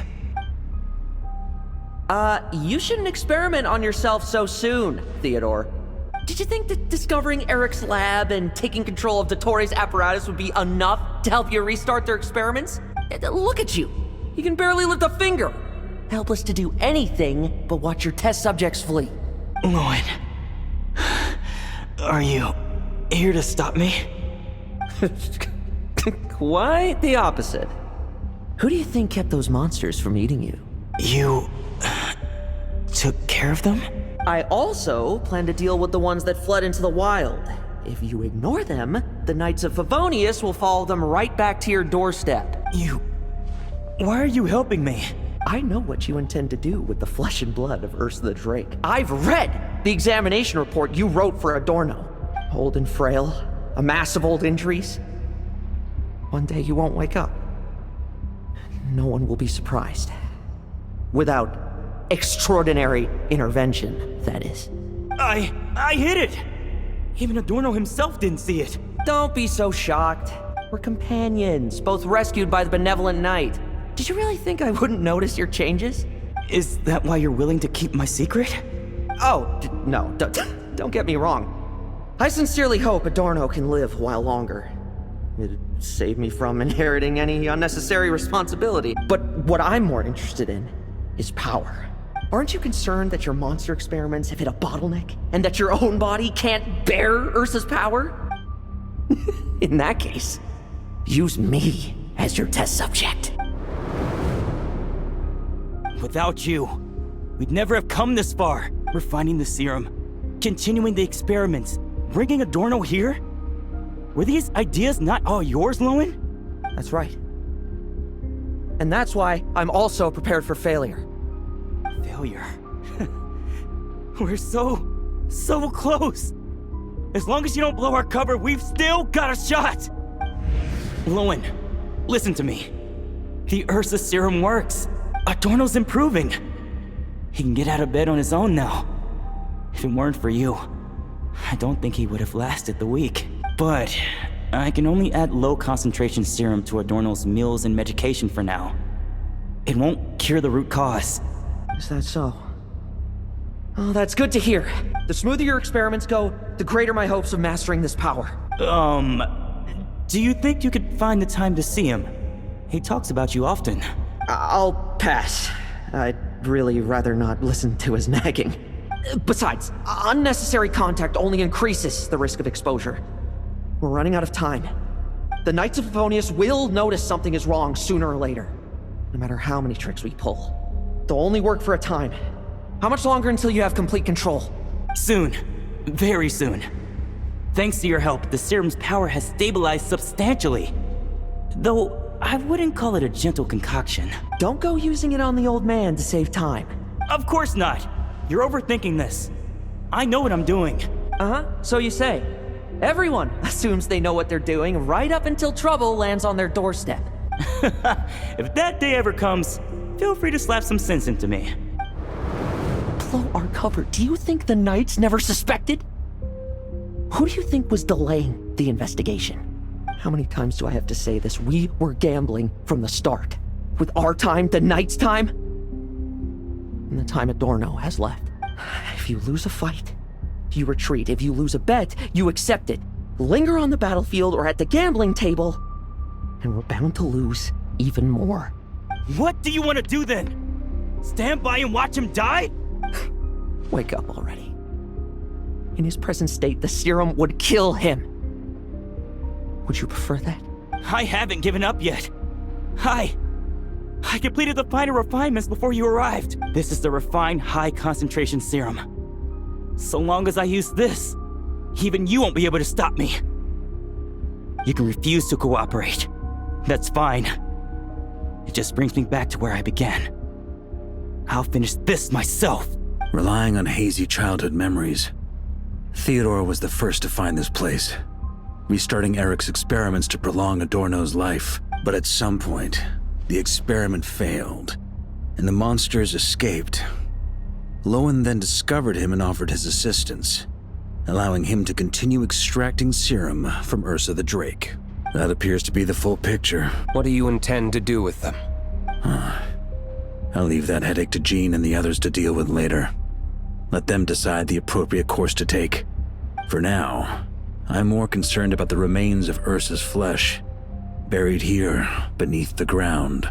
You shouldn't experiment on yourself so soon, Theodore. Did you think that discovering Eric's lab and taking control of Dottores' apparatus would be enough to help you restart their experiments? Look at you. You can barely lift a finger. Helpless to do anything but watch your test subjects flee. Lowen, are you here to stop me? Quite the opposite. Who do you think kept those monsters from eating you? You took care of them? I also plan to deal with the ones that fled into the wild. If you ignore them, the Knights of Favonius will follow them right back to your doorstep. Why are you helping me? I know what you intend to do with the flesh and blood of Ursa the Drake. I've read the examination report you wrote for Adorno. Old and frail, a mass of old injuries. One day you won't wake up. No one will be surprised. Without extraordinary intervention, that is. I hid it! Even Adorno himself didn't see it. Don't be so shocked. We're companions, both rescued by the benevolent knight. Did you really think I wouldn't notice your changes? Is that why you're willing to keep my secret? Oh, no, don't get me wrong. I sincerely hope Adorno can live a while longer. It'd save me from inheriting any unnecessary responsibility. But what I'm more interested in is power. Aren't you concerned that your monster experiments have hit a bottleneck, and that your own body can't bear Ursa's power? In that case, use me as your test subject. Without you, we'd never have come this far. Refining the serum, continuing the experiments, bringing Adorno here? Were these ideas not all yours, Lowen? That's right. And that's why I'm also prepared for failure. Failure? We're so close. As long as you don't blow our cover, we've still got a shot! Lowen, listen to me. The Ursa serum works. Adorno's improving. He can get out of bed on his own now. If it weren't for you, I don't think he would have lasted the week. But I can only add low concentration serum to Adorno's meals and medication for now. It won't cure the root cause. Is that so? Oh, that's good to hear. The smoother your experiments go, the greater my hopes of mastering this power. Do you think you could find the time to see him? He talks about you often. I'll pass. I'd really rather not listen to his nagging. Besides, unnecessary contact only increases the risk of exposure. We're running out of time. The Knights of Favonius will notice something is wrong sooner or later, no matter how many tricks we pull. They'll only work for a time. How much longer until you have complete control? Soon. Very soon. Thanks to your help, the serum's power has stabilized substantially. Though, I wouldn't call it a gentle concoction. Don't go using it on the old man to save time. Of course not! You're overthinking this. I know what I'm doing. Uh-huh, so you say. Everyone assumes they know what they're doing right up until trouble lands on their doorstep. If that day ever comes, feel free to slap some sense into me. Blow our cover. Do you think the Knights never suspected? Who do you think was delaying the investigation? How many times do I have to say this? We were gambling from the start. With our time, the Knights' time, and the time Adorno has left. If you lose a fight, you retreat. If you lose a bet, you accept it. Linger on the battlefield or at the gambling table, and we're bound to lose even more. What do you want to do then? Stand by and watch him die? Wake up already. In his present state, the serum would kill him. Would you prefer that? I haven't given up yet. I completed the final refinements before you arrived. This is the refined high-concentration serum. So long as I use this, even you won't be able to stop me. You can refuse to cooperate. That's fine. It just brings me back to where I began. I'll finish this myself. Relying on hazy childhood memories, Theodore was the first to find this place, restarting Eric's experiments to prolong Adorno's life. But at some point, the experiment failed, and the monsters escaped. Lowen then discovered him and offered his assistance, allowing him to continue extracting serum from Ursa the Drake. That appears to be the full picture. What do you intend to do with them? I'll leave that headache to Jean and the others to deal with later. Let them decide the appropriate course to take. For now, I'm more concerned about the remains of Ursa's flesh, buried here beneath the ground.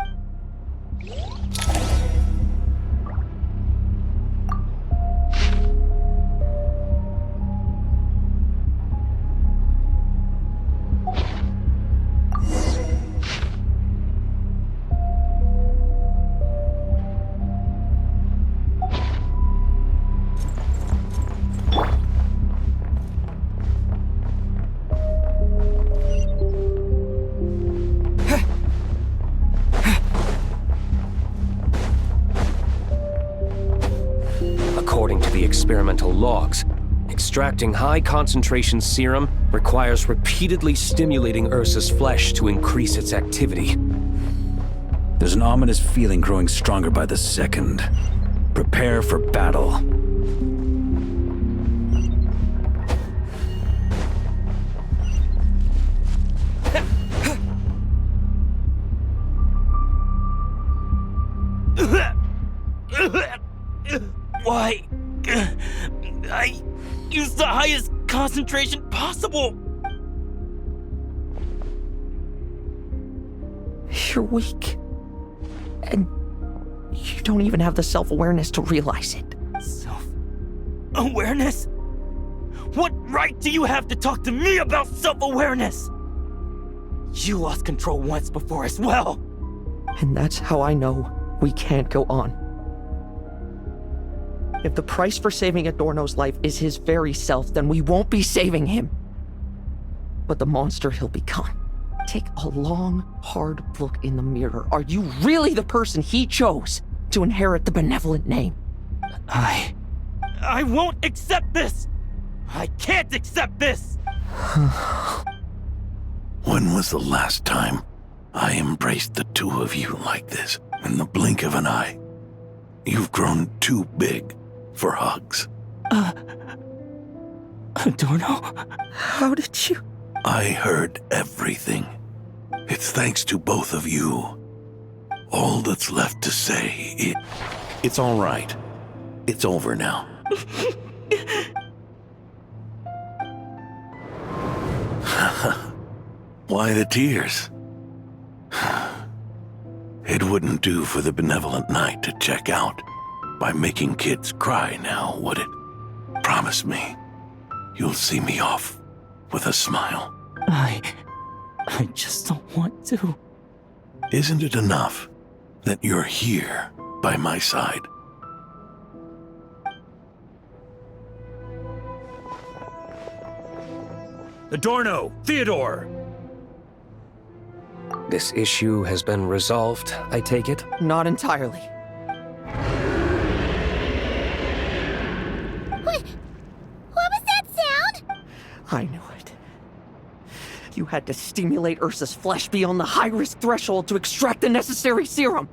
According to the experimental logs, extracting high-concentration serum requires repeatedly stimulating Ursa's flesh to increase its activity. There's an ominous feeling growing stronger by the second. Prepare for battle. Why? I used the highest concentration possible. You're weak. And you don't even have the self-awareness to realize it. Self-awareness? What right do you have to talk to me about self-awareness? You lost control once before as well. And that's how I know we can't go on. If the price for saving Adorno's life is his very self, then we won't be saving him. But the monster he'll become. Take a long, hard look in the mirror. Are you really the person he chose to inherit the benevolent name? I won't accept this! I can't accept this! When was the last time I embraced the two of you like this? In the blink of an eye. You've grown too big for hugs. Adorno? How did you? I heard everything. It's thanks to both of you. All that's left to say, it's all right. It's over now. Why the tears? It wouldn't do for the benevolent knight to check out by making kids cry now, would it? Promise me, you'll see me off with a smile. I just don't want to. Isn't it enough that you're here by my side? Adorno! Theodore! This issue has been resolved, I take it? Not entirely. What was that sound? I knew it. You had to stimulate Ursa's flesh beyond the high-risk threshold to extract the necessary serum.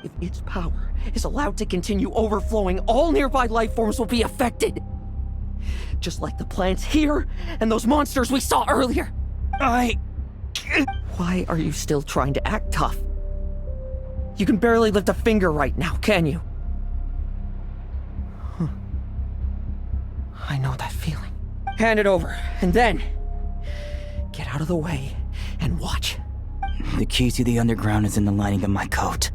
If its power is allowed to continue overflowing, all nearby life forms will be affected. Just like the plants here and those monsters we saw earlier. Why are you still trying to act tough? You can barely lift a finger right now, can you? I know that feeling. Hand it over, and then get out of the way and watch. The key to the underground is in the lining of my coat.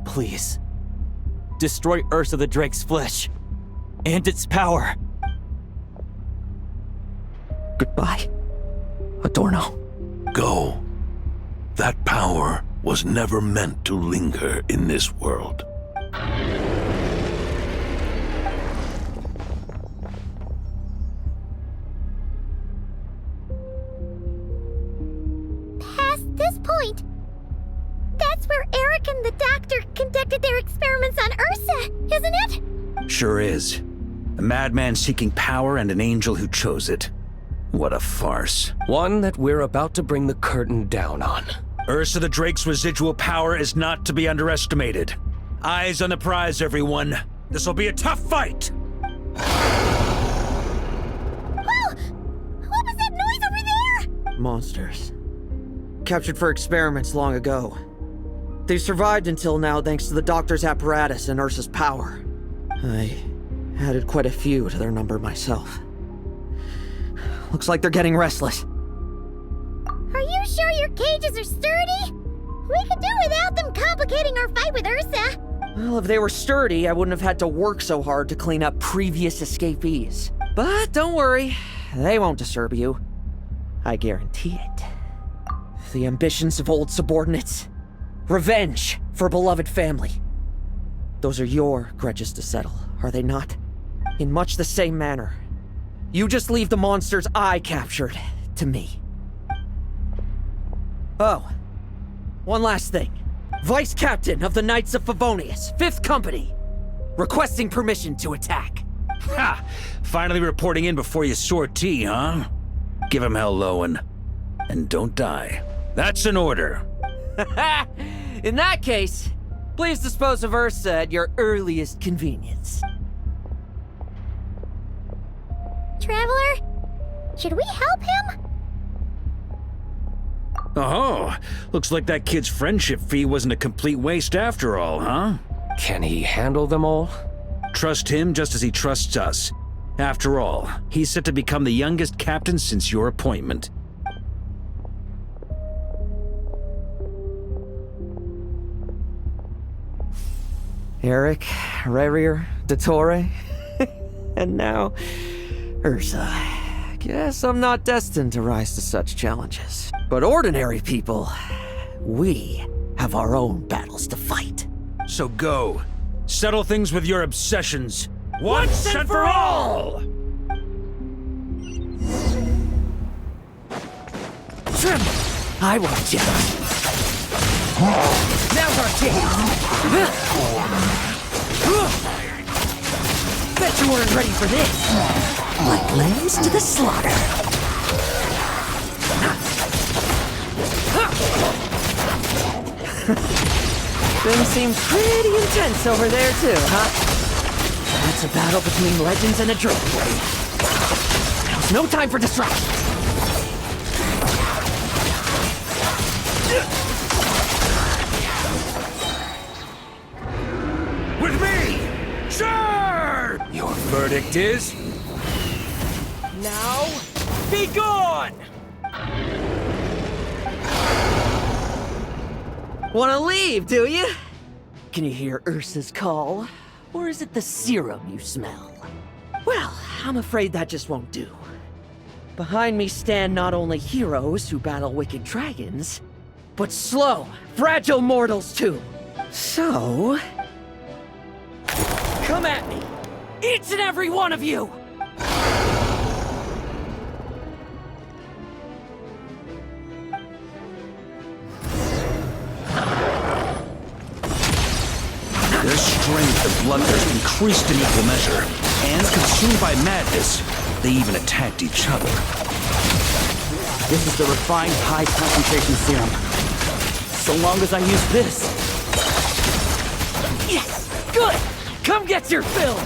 Please, destroy Ursa the Drake's flesh and its power. Goodbye, Adorno. Go. That power was never meant to linger in this world. Past this point, that's where Eroch and the doctor conducted their experiments on Ursa, isn't it? Sure is. A madman seeking power and an angel who chose it. What a farce. One that we're about to bring the curtain down on. Ursa the Drake's residual power is not to be underestimated. Eyes on the prize, everyone. This'll be a tough fight! Whoa! What was that noise over there? Monsters. Captured for experiments long ago. They survived until now thanks to the doctor's apparatus and Ursa's power. I added quite a few to their number myself. Looks like they're getting restless. Are you sure your cages are sturdy? We could do without them complicating our fight with Ursa. Well, if they were sturdy, I wouldn't have had to work so hard to clean up previous escapees. But don't worry, they won't disturb you. I guarantee it. The ambitions of old subordinates. Revenge for beloved family. Those are your grudges to settle, are they not? In much the same manner. You just leave the monsters I captured to me. Oh, one last thing. Vice Captain of the Knights of Favonius, 5th Company, requesting permission to attack. Ha! Finally reporting in before you sortie, huh? Give him hell, Lowen. And don't die. That's an order. In that case, please dispose of Ursa at your earliest convenience. Traveler, should we help him? Oh, looks like that kid's friendship fee wasn't a complete waste after all, huh? Can he handle them all? Trust him just as he trusts us. After all, he's set to become the youngest captain since your appointment. Eroch, Rerir, Dottore, and now Ursa. Guess I'm not destined to rise to such challenges. But ordinary people, we have our own battles to fight. So go. Settle things with your obsessions. Once and for all! Trim! I want you. Now's our chance. Bet you weren't ready for this. Like lambs to the slaughter. Things seem pretty intense over there too, huh? It's a battle between legends and a drake. Now's no time for distractions. With me! Sure! Your verdict is? Now, be gone! Wanna leave, do you? Can you hear Ursa's call? Or is it the serum you smell? Well, I'm afraid that just won't do. Behind me stand not only heroes who battle wicked dragons, but slow, fragile mortals too. So... come at me! Each and every one of you! Their strength and bloodthirst increased in equal measure, and consumed by madness, they even attacked each other. This is the refined high-concentration serum. So long as I use this. Yes! Good! Come get your fill!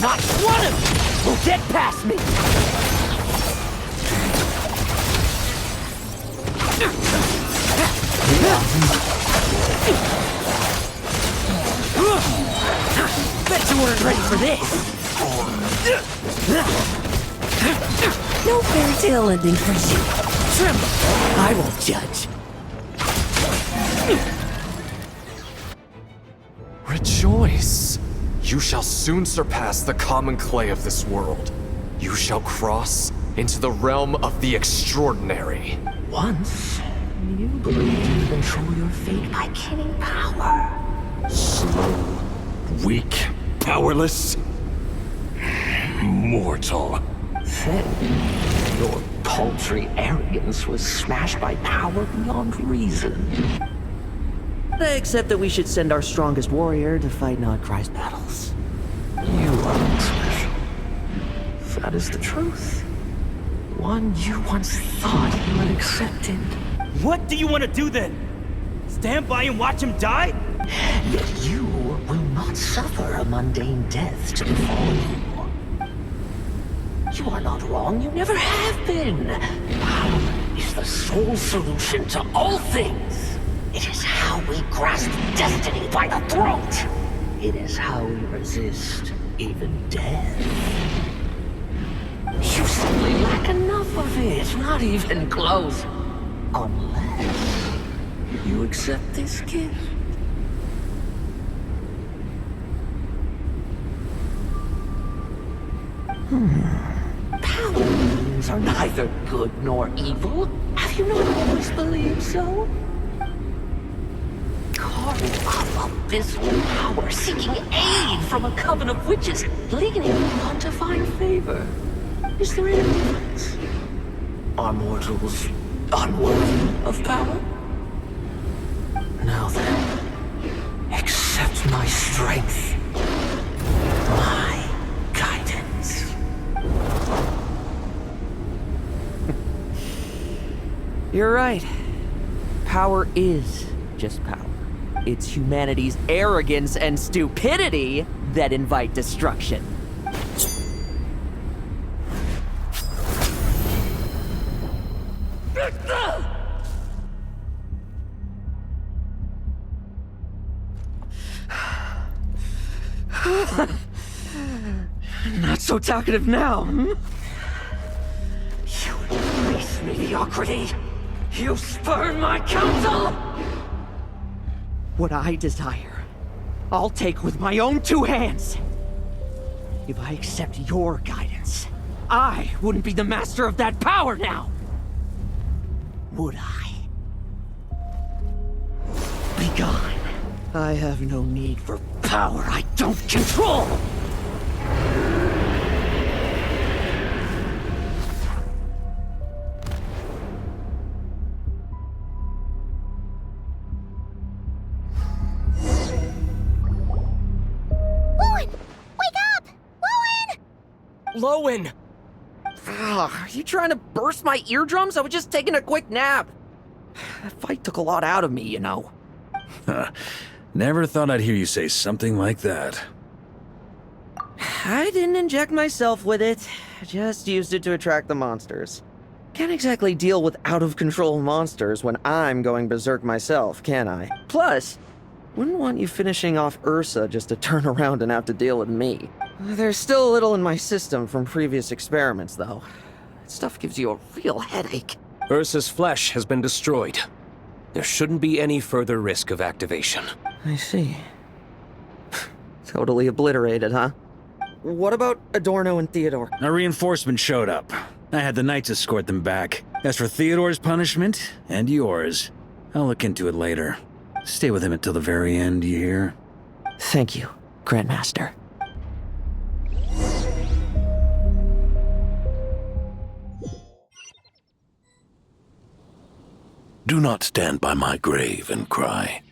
Not one of you will get past me! Bet you weren't ready for this! No fairy tale ending for you. Tremble! I won't judge. Rejoice! You shall soon surpass the common clay of this world. You shall cross into the realm of the extraordinary. Once, you believed you could control your fate by killing power. Slow, weak, powerless, mortal. Then, your paltry arrogance was smashed by power beyond reason. Except that we should send our strongest warrior to fight Nodcry's battles. You aren't special. That is the truth. One you once thought you had accepted. What do you want to do then? Stand by and watch him die? Yet you will not suffer a mundane death to befall you. You are not wrong, you never have been. Power is the sole solution to all things. It is how we grasp destiny by the throat. It is how we resist even death. You simply lack enough of it, not even close. Unless you accept this gift. Power means are neither good nor evil. Have you not always believed so? Carved up abysmal power, seeking aid from a coven of witches, leading on to find favor. Is there any difference? Are mortals unworthy of power? Now then, accept my strength, my guidance. You're right. Power is just power. It's humanity's arrogance and stupidity that invite destruction. Not so talkative now, hmm? You base mediocrity! You spurn my counsel! What I desire, I'll take with my own 2 hands. If I accept your guidance, I wouldn't be the master of that power now. Would I? Be gone. I have no need for power I don't control! Lowen! Are you trying to burst my eardrums? I was just taking a quick nap. That fight took a lot out of me, you know. Never thought I'd hear you say something like that. I didn't inject myself with it. Just used it to attract the monsters. Can't exactly deal with out-of-control monsters when I'm going berserk myself, can I? Plus, wouldn't want you finishing off Ursa just to turn around and have to deal with me. There's still a little in my system from previous experiments, though. That stuff gives you a real headache. Ursa's flesh has been destroyed. There shouldn't be any further risk of activation. I see. Totally obliterated, huh? What about Adorno and Theodore? A reinforcement showed up. I had the Knights escort them back. As for Theodore's punishment, and yours, I'll look into it later. Stay with him until the very end, you hear? Thank you, Grandmaster. Do not stand by my grave and cry.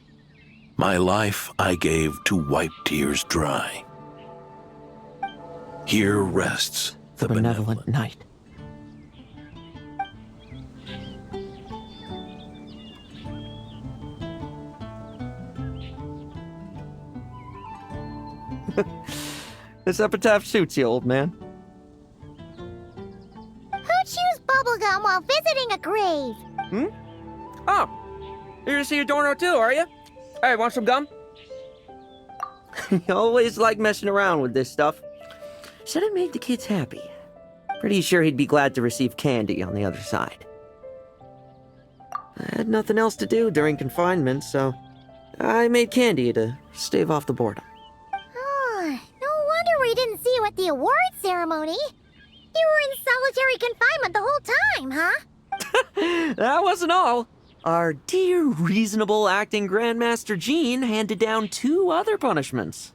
My life I gave to wipe tears dry. Here rests the benevolent knight. This epitaph suits you, old man. Who chews bubblegum while visiting a grave? Oh, you're gonna see Adorno too, are you? Hey, want some gum? You always like messing around with this stuff. Said it made the kids happy. Pretty sure he'd be glad to receive candy on the other side. I had nothing else to do during confinement, so I made candy to stave off the boredom. Oh, no wonder we didn't see you at the award ceremony. You were in solitary confinement the whole time, huh? That wasn't all. Our dear, reasonable acting Grandmaster Jean handed down 2 other punishments.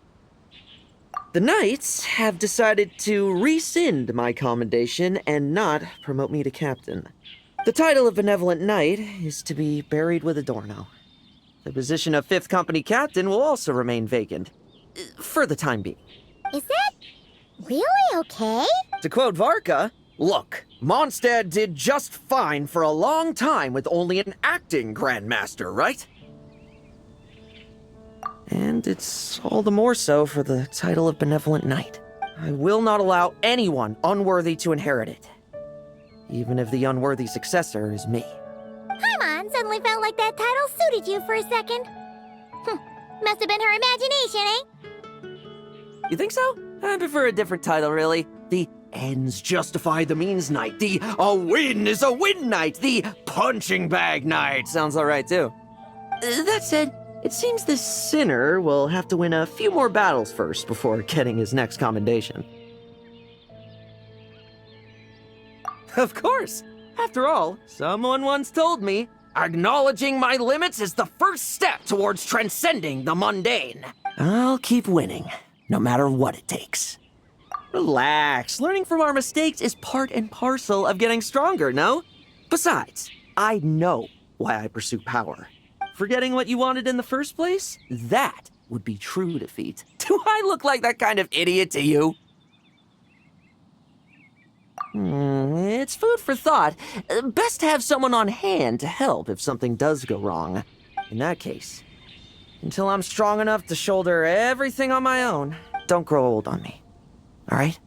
The Knights have decided to rescind my commendation and not promote me to captain. The title of Benevolent Knight is to be buried with Adorno. The position of 5th Company Captain will also remain vacant, for the time being. Is that really okay? To quote Varka, look, Mondstadt did just fine for a long time with only an acting Grandmaster, right? And it's all the more so for the title of Benevolent Knight. I will not allow anyone unworthy to inherit it, even if the unworthy successor is me. Paimon suddenly felt like that title suited you for a second. Must have been her imagination, eh? You think so? I prefer a different title, really. The ends justify the means knight. The a win is a win knight. The punching bag knight. Sounds alright, too. That said, it seems this sinner will have to win a few more battles first before getting his next commendation. Of course. After all, someone once told me, acknowledging my limits is the first step towards transcending the mundane. I'll keep winning, no matter what it takes. Relax. Learning from our mistakes is part and parcel of getting stronger, no? Besides, I know why I pursue power. Forgetting what you wanted in the first place? That would be true defeat. Do I look like that kind of idiot to you? It's food for thought. Best to have someone on hand to help if something does go wrong. In that case, until I'm strong enough to shoulder everything on my own, don't grow old on me. All right?